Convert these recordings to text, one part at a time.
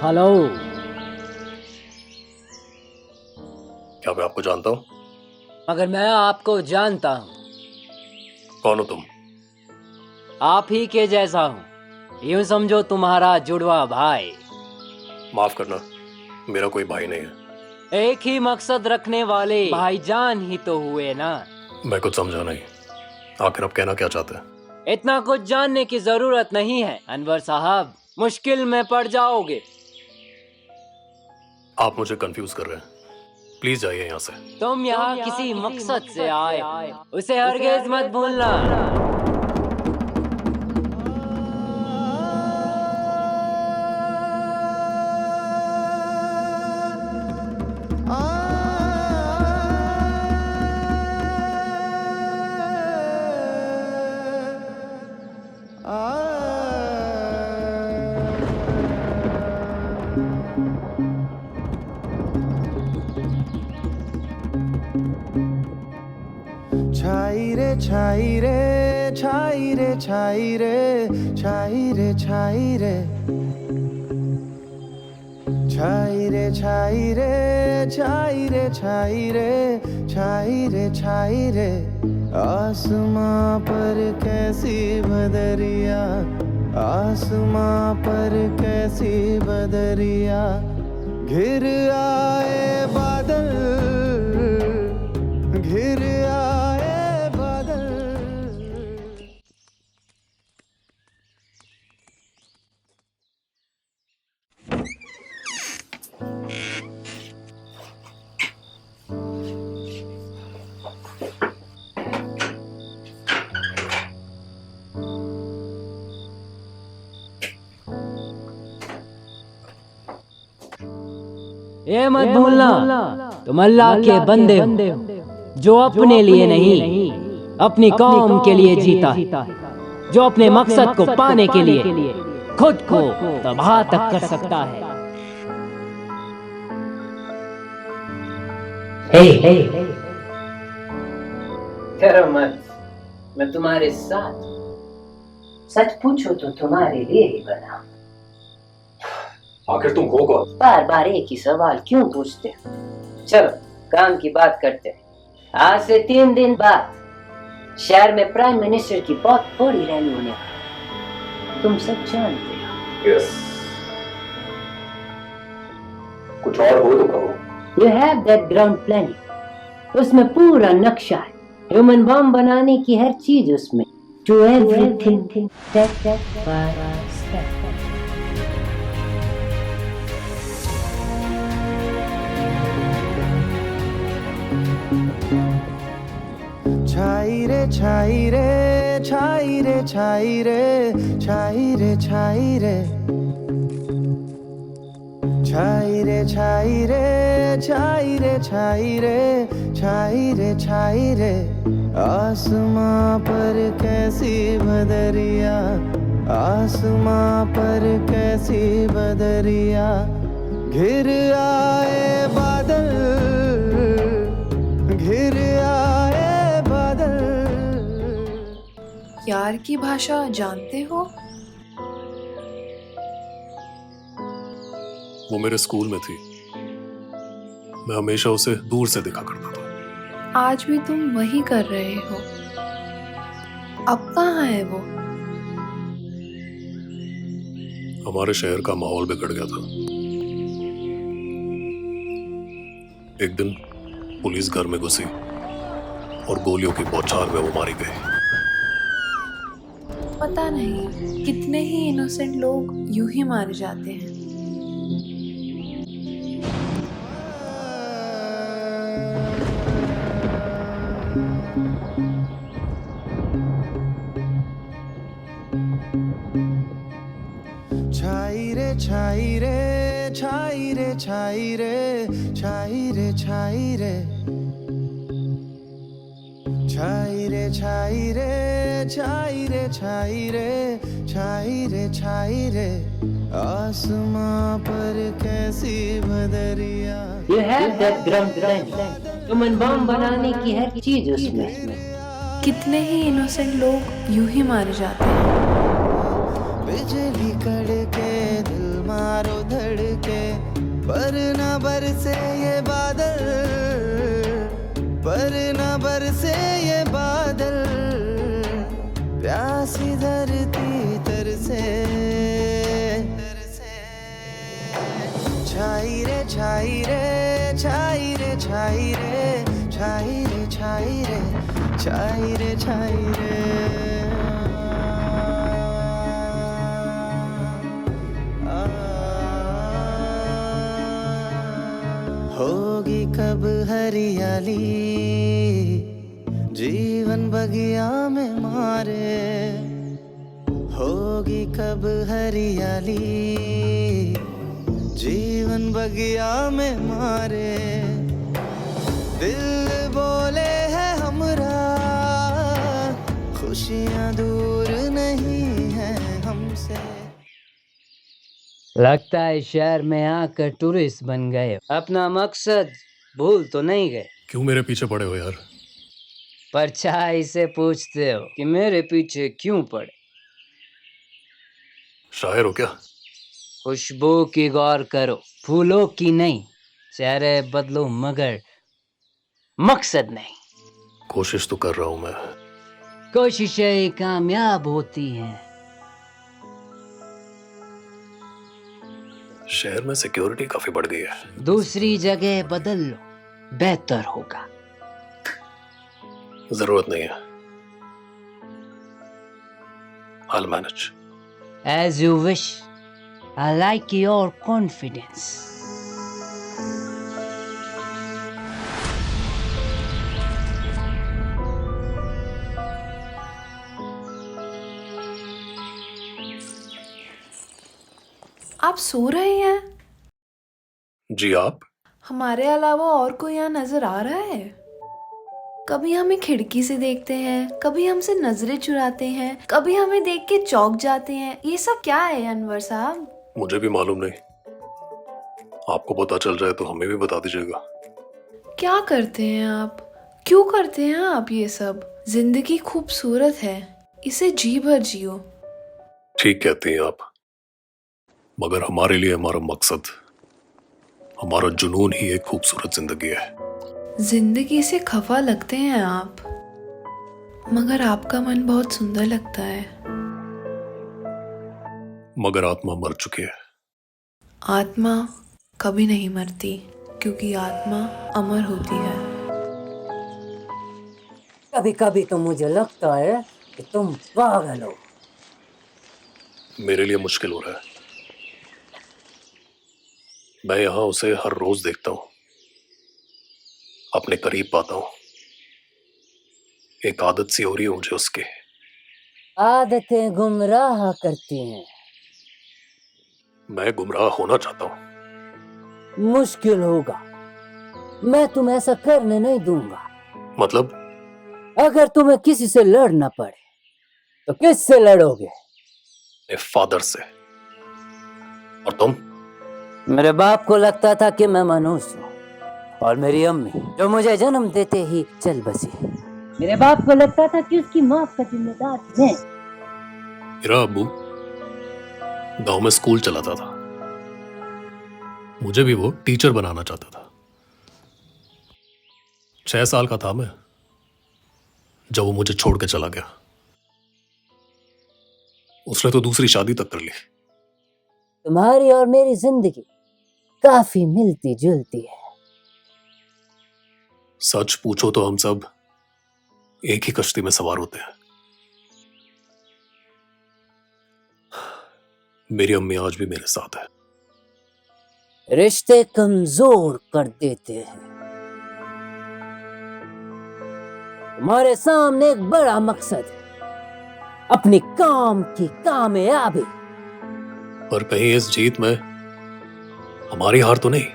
Hello. क्या मैं आपको जानता हूँ? मगर मैं आपको जानता हूँ। कौन हो तुम? आप ही के जैसा हूँ। यूं समझो तुम्हारा जुड़वा भाई। माफ करना, मेरा कोई भाई नहीं है। एक ही मकसद रखने वाले भाईजान ही तो हुए ना। मैं कुछ समझा नहीं। आखिर आप कहना क्या चाहते हैं? इतना कुछ जानने की जरूरत नहीं है अनवर साहब, मुश्किल में पड़ जाओगे। आप मुझे कंफ्यूज कर रहे हैं। प्लीज जाइए यहाँ से। तुम यहाँ किसी मकसद से आए, उसे हरगिज मत भूलना। छाई रे छाई रे छाई रे छाई रे छाई रे छाई रे छाई रे छाई रे छाई रे छाई रे छाई रे छाई रे आसमां पर कैसी बदरिया, आसमां पर कैसी बदरिया, घिर आए बादल, घिर आए बादल। ये मत भूलना, तुम अल्लाह के बंदे हो, जो अपने लिए नहीं अपनी कौम के लिए जीता है, जो अपने मकसद को पाने के लिए खुद को तबाह तक कर सकता है। हे, डरो मत, मैं तुम्हारे साथ हूं। सच पूछो तो तुम्हारे लिए ही बना। आखिर तुम हो कौन? बार बार एक ही सवाल क्यों पूछते हो? चलो काम की बात करते हैं। आज से 3 दिन बाद शहर में प्राइम मिनिस्टर की बहुत बड़ी रैली होने वाली है। तुम सब जानते हो। यस। कुछ और हो तो कहो। You have that ground planning। उसमें पूरा नक्शा है, ह्यूमन बम बनाने की हर चीज उसमें। To everything, step by step। छाई रे छाई रे छाई रे छाई रे छाई रे छाई रे छाई रे छाई रे छाई रे छाई रे छाई रे छाई रे आसमां पर कैसी बदरिया, आसमां पर कैसी बदरिया, घिर आए बादल, घिर आए बादल। यार की भाषा जानते हो? वो मेरे स्कूल में थी। मैं हमेशा उसे दूर से देखा करता था। आज भी तुम वही कर रहे हो। अब कहाँ है वो? हमारे शहर का माहौल बिगड़ गया था। एक दिन पुलिस घर में घुसी और गोलियों की बौछार में वो मारी गई। पता नहीं कितने ही इनोसेंट लोग यूं ही मारे जाते हैं। छाई रे छाई रे छाई रे छाई रे छाई रे छाई रे छाई रे छाई रे छाई रे छाई रे छाई रे छाई रे आसमां पर कैसी बदरिया। You have that ground planning। Human bomb बनाने की हर चीज उसमें। कितने ही इनोसेंट लोग यूं ही मारे जाते हैं। बिजली कड़के दिल मारो धड़के, पर न बरसे ये बादल, पर न बरसे ये बादल, प्यासी धरती तरसे, छाई रे छाई रे छाई रे छाई रे छाई रे छाई रे छाई रे छाई रे। होगी कब हरियाली जीवन बगिया में मारे, होगी कब हरियाली जीवन बगिया में मारे, दिल बोले है हमरा खुशियाँ दूर नहीं है हमसे। लगता है शहर में आकर टूरिस्ट बन गए, अपना मकसद भूल तो नहीं गए। क्यों मेरे पीछे पड़े हो यार? परछाई से पूछते हो कि मेरे पीछे क्यों पड़े? शायर हो क्या? खुशबू की गौर करो, फूलों की नहीं। चेहरे बदलो मगर मकसद नहीं। कोशिश तो कर रहा हूं मैं। कोशिशें कामयाब होती हैं। शहर में सिक्योरिटी काफी बढ़ गई है। दूसरी जगह बदल लो, बेहतर होगा। जरूरत नहीं है, I'll manage. As you wish. I like your confidence. आप सो रहे हैं? जी आप? हमारे अलावा और कोई यहाँ नजर आ रहा है? कभी हमें खिड़की से देखते हैं, कभी हमसे नजरें चुराते हैं, कभी हमें देख के चौंक जाते हैं। ये सब क्या है अनवर साहब? मुझे भी मालूम नहीं, आपको पता चल जाए तो हमें भी बता दीजिएगा। क्या करते हैं आप? क्यों करते हैं आप ये सब? जिंदगी खूबसूरत है, इसे जी भर जियो। ठीक कहती हैं आप, मगर हमारे लिए हमारा मकसद, हमारा जुनून ही एक खूबसूरत जिंदगी है। जिंदगी से खफा लगते हैं आप, मगर आपका मन बहुत सुंदर लगता है। मगर आत्मा मर चुकी है। आत्मा कभी नहीं मरती, क्योंकि आत्मा अमर होती है। कभी कभी तो मुझे लगता है कि तुम पागल हो। मेरे लिए मुश्किल हो रहा है। मैं यहां उसे हर रोज देखता हूं, अपने करीब पाता हूं। एक आदत सी हो रही है मुझे उसकी। आदतें गुमराह करती हैं। मैं गुमराह होना चाहता हूं। मुश्किल होगा, मैं तुम्हें ऐसा करने नहीं दूंगा। मतलब? अगर तुम्हें किसी से लड़ना पड़े तो किससे लड़ोगे? मेरे फादर से। और तुम? मेरे बाप को लगता था कि मैं मनुष्य हूँ, और मेरी अम्मी जो मुझे जन्म देते ही चल बसी। मेरे बाप को लगता था कि उसकी मौत का जिम्मेदार मैं। मेरा अब्बू गांव में स्कूल चलाता था, मुझे भी वो टीचर बनाना चाहता था। 6 साल का था मैं जब वो मुझे छोड़ के चला गया। उसने तो दूसरी शादी तक कर ली। तुम्हारी और मेरी जिंदगी काफी मिलती जुलती है। सच पूछो तो हम सब एक ही कश्ती में सवार होते हैं। मेरी अम्मी आज भी मेरे साथ है। रिश्ते कमजोर कर देते हैं। तुम्हारे सामने एक बड़ा मकसद है, अपनी काम की कामयाबी। पर कहीं इस जीत में हमारी हार तो नहीं?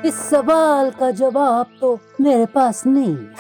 इस सवाल का जवाब तो मेरे पास नहीं है।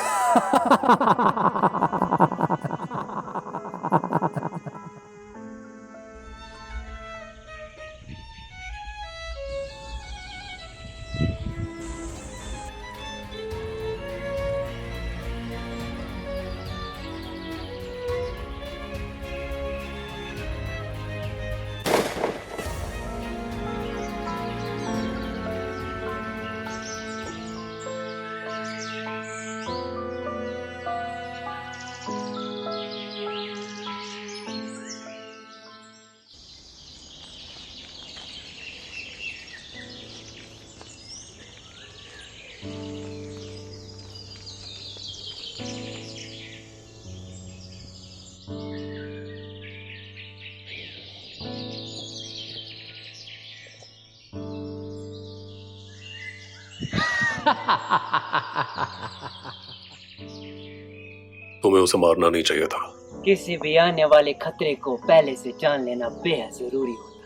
तुम्हें उसे मारना नहीं चाहिए था। किसी भी आने वाले खतरे को पहले से जान लेना बेहद जरूरी होता।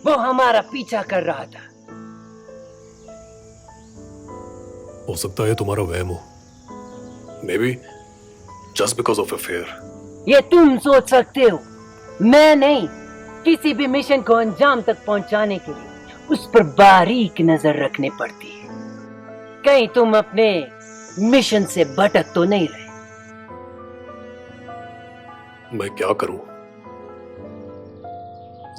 वो हमारा पीछा कर रहा था। हो सकता है तुम्हारा वहम हो। May be just because of a fair. ये तुम सोच सकते हो, मैं नहीं। किसी भी मिशन को अंजाम तक पहुंचाने के लिए उस पर बारीक नजर रखनी पड़ती है। कहीं तुम अपने मिशन से भटक तो नहीं रहे। मैं क्या करूं?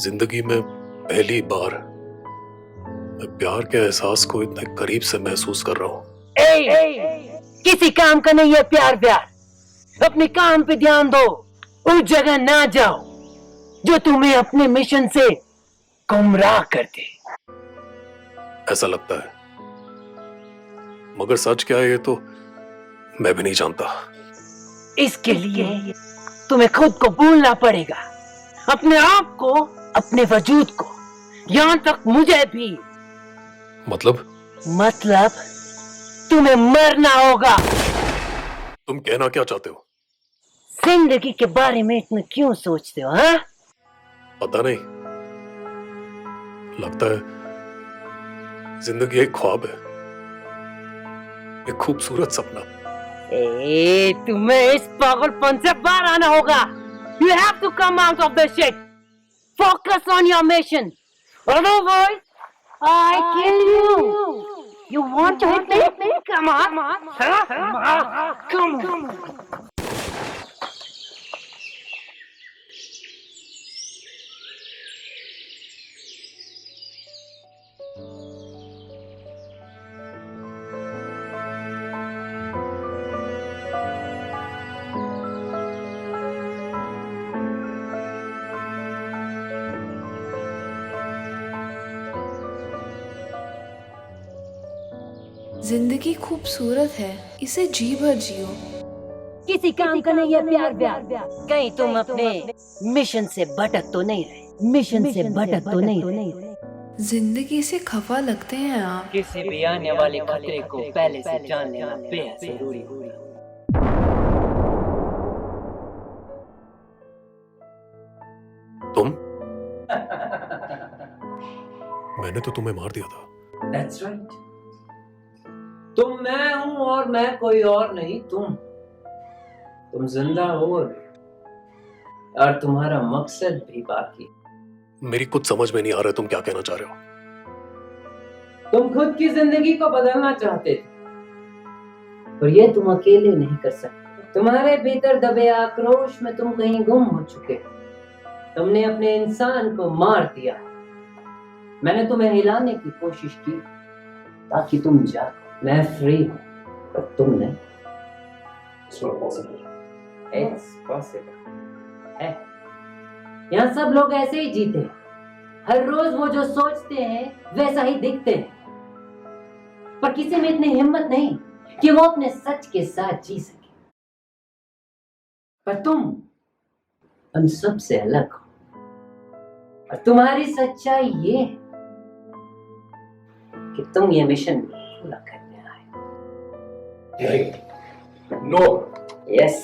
जिंदगी में पहली बार मैं प्यार के एहसास को इतने करीब से महसूस कर रहा हूं। किसी काम का नहीं है प्यार व्यार। अपने काम पे ध्यान दो। उस जगह ना जाओ जो तुम्हें अपने मिशन से गुमराह कर दे। ऐसा लगता है, मगर सच क्या है ये तो मैं भी नहीं जानता। इसके लिए तुम्हें खुद को भूलना पड़ेगा, अपने आप को, अपने वजूद को, यहां तक मुझे भी। मतलब तुम्हें मरना होगा। तुम कहना क्या चाहते हो? जिंदगी के बारे में इतना क्यों सोचते हो? हाँ, पता नहीं, लगता है जिंदगी एक ख्वाब है, एक खूबसूरत सपना। तुम्हें इस पागलपन से बाहर आना होगा। You have to come out of the shit. Focus on your mission. Otherwise, I kill you. You want to hit me? Come on. Come on. जिंदगी खूबसूरत है, इसे जी भर जियो। किसी काम का नहीं है प्यार व्यार। कहीं तुम अपने मिशन से भटक तो नहीं रहे। मिशन से भटक तो नहीं रहे। जिंदगी से खफा लगते हैं आप। किसी भी आने वाले खतरे को पहले से जान लेना बेहद जरूरी होता। तुम? मैंने तो तुम्हें मार दिया था। That's right. तुम मैं हूं और मैं कोई और नहीं। तुम जिंदा हो और तुम्हारा मकसद भी बाकी। मेरी कुछ समझ में नहीं आ रहा तुम क्या कहना चाह रहे हो। तुम खुद की जिंदगी को बदलना चाहते थे और ये तुम अकेले नहीं कर सकते। तुम्हारे भीतर दबे आक्रोश में तुम कहीं गुम हो चुके हो। तुमने अपने इंसान को मार दिया। मैंने तुम्हें हिलाने की कोशिश की ताकि तुम जागो। मैं फ्री हूं पर तुम नहीं। It's possible. यहाँ सब लोग ऐसे ही जीते हैं। हर रोज वो जो सोचते हैं वैसा ही दिखते हैं, पर किसी में इतनी हिम्मत नहीं कि वो अपने सच के साथ जी सके। पर तुम उन सब से अलग हो और तुम्हारी सच्चाई ये है कि तुम ये मिशन पूरा करने आए। नो। यस,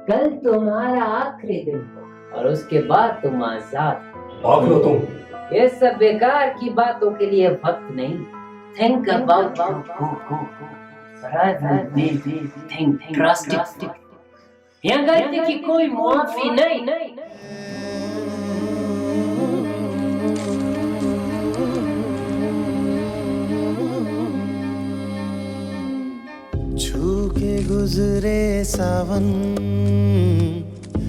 कल तुम्हारा आखिरी दिन होगा और उसके बाद तुम आजाद। भाग लो तुम। ये सब बेकार की बातों के लिए वक्त नहीं। Think about think trust. यहाँ गलती की कोई माफी नहीं। छू के गुजरे सावन,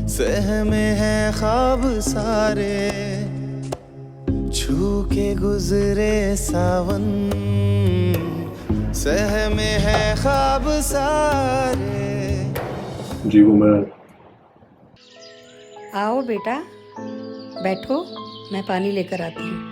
सहमे हैं ख्वाब सारे। छू के गुजरे सावन, सहमे हैं ख्वाब सारे। जी वो मैं। आओ बेटा, बैठो, मैं पानी लेकर आती हूँ।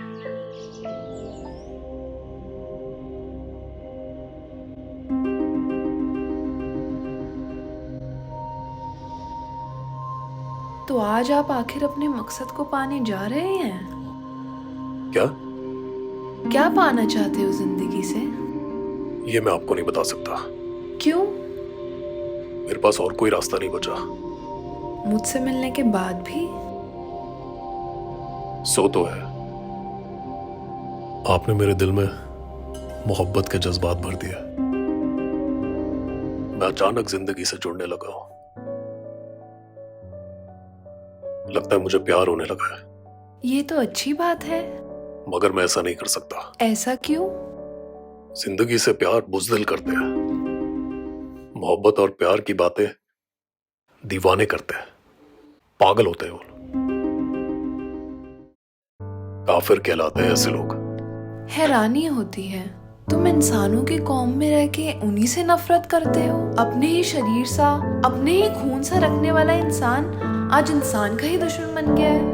तो आज आप आखिर अपने मकसद को पाने जा रहे हैं? क्या पाना चाहते हो जिंदगी से? ये मैं आपको नहीं बता सकता। क्यों? मेरे पास और कोई रास्ता नहीं बचा। मुझसे मिलने के बाद भी? सो तो है, आपने मेरे दिल में मोहब्बत के जज्बात भर दिए। मैं अचानक जिंदगी से जुड़ने लगा हूं। लगता है मुझे प्यार होने लगा है। ये तो अच्छी बात है। मगर मैं ऐसा नहीं कर सकता। ऐसा क्यों? जिंदगी से प्यार बुज़दिल करते हैं। मोहब्बत और प्यार की बातें दीवाने करते हैं, पागल होते हैं वो। काफिर कहलाते हैं ऐसे लोग। हैरानी होती है, तुम इंसानों की कौम में रह के उन्हीं से नफरत करते हो। अपने ही शरीर सा, अपने ही खून सा रखने वाला इंसान आज इंसान का ही दुश्मन बन गया है।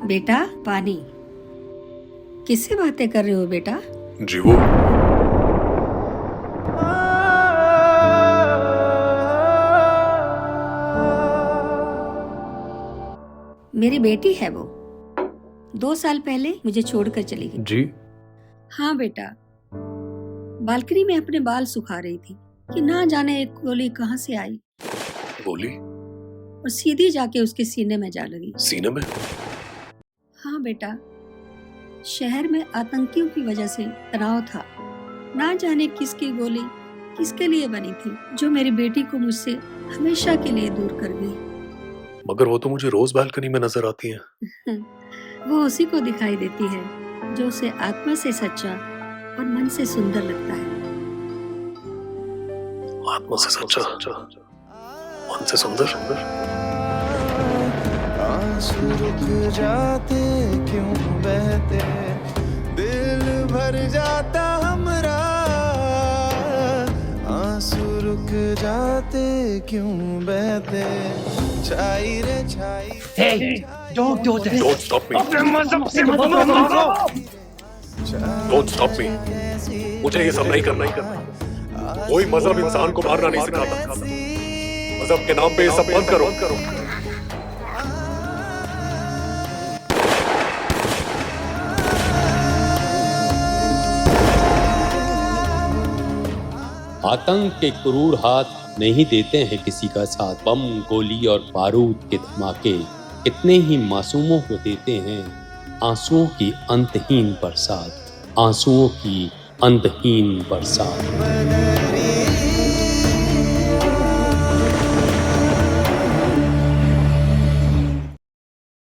बेटा पानी। किससे बातें कर रहे हो बेटा? जी वो मेरी बेटी है वो। 2 साल पहले मुझे छोड़कर चली गई। जी हाँ बेटा, बालकनी में अपने बाल सुखा रही थी कि ना जाने एक गोली कहाँ से आई गोली और सीधी जाके उसके सीने में जा लगी। सीने में? हाँ बेटा, शहर में आतंकियों की वजह से तनाव था। ना जाने किसकी गोली किसके लिए बनी थी, जो मेरी बेटी को मुझसे हमेशा के लिए दूर कर गई। मगर वो तो मुझे रोज बालकनी में नजर आती हैं। वो उसी को दिखाई देती है जो उसे आत्मा से सच्चा और मन से सुंदर लगता है। आत्मा से सच्चा, मन से सुंदर। आंसू रुक जाते क्यों बहते, दिल भर जाता हमरा। आंसू रुक जाते क्यों बहते, छाई रे छाई। Don't stop me. Don't stop me. मुझे ये सब नहीं करना। कोई मजहब इंसान को मारना नहीं सिखाता। मजहब के नाम पे ये सब बंद करो। आतंक के क्रूर हाथ नहीं देते हैं किसी का साथ। बम, गोली और बारूद के धमाके कितने ही मासूमों को देते हैं आंसुओं की अंतहीन बरसात। आंसुओं की अंतहीन बरसात।